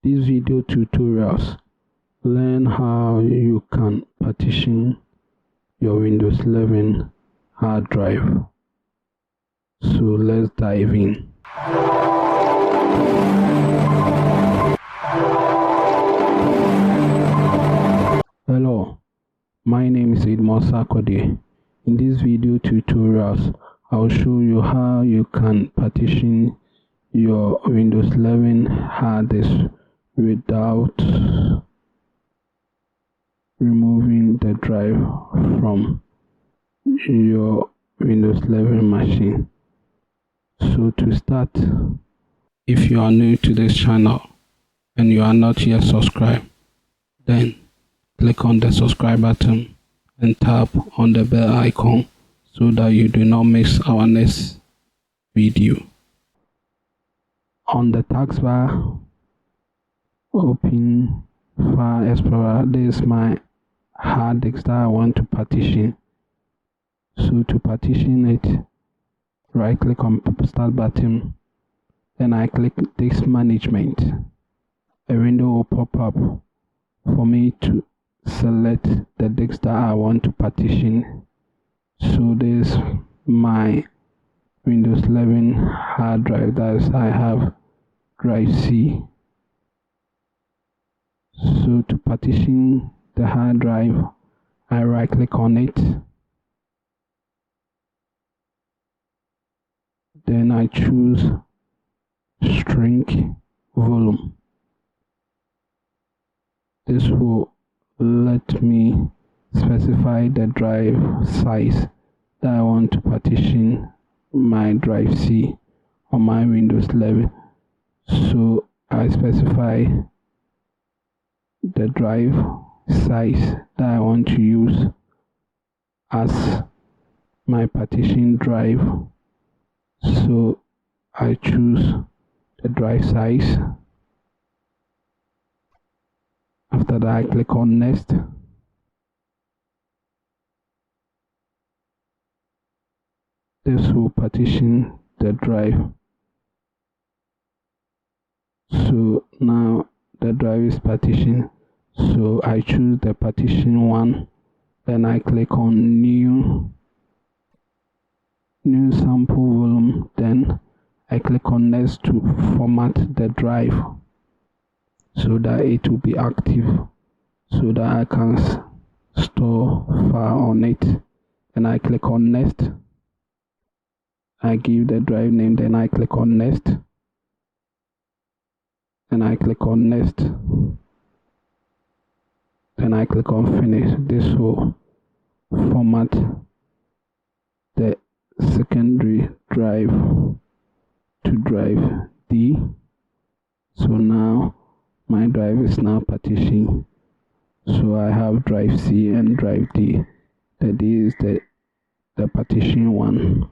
These video tutorials learn how you can partition your Windows 11 hard drive. So let's dive in. Hello, my name is Sakode. In this video tutorials, I'll show you how you can partition your Windows 11 hard disk without removing the drive from your Windows 11 machine. So to start, if you are new to this channel and you are not yet subscribed, then click on the subscribe button and tap on the bell icon so that you do not miss our next video. On the taskbar, open File Explorer. This is my hard disk that I want to partition. So to partition it, right click on Start button, then I click Disk Management. A window will pop up for me to select the disk that I want to partition. So this is my Windows 11 hard drive, that is, I have drive C. So to partition the hard drive, I right click on it, then I choose Shrink Volume. This will let me specify the drive size that I want to partition my drive C on my Windows 11. So I specify the drive size that I want to use as my partition drive. So I choose the drive size. After that, I click on Next. This will partition the drive. So now the drive is partitioned. So I choose the partition one. Then I click on New Sample Volume. Then I click on Next to format the drive so that it will be active, so that I can store file on it. Then I click on Next. I give the drive name, then I click on Next. Then I click on Next. Then I click on Finish. This will format the secondary drive to drive D. So now my drive is now partitioned. So I have drive C and drive D. The D is the partition one.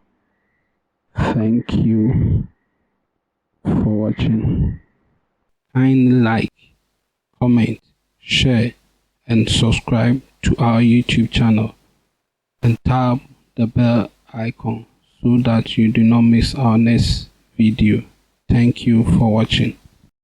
Thank you for watching. Kindly like, comment, share, and subscribe to our YouTube channel, and tap the bell icon so that you do not miss our next video. Thank you for watching.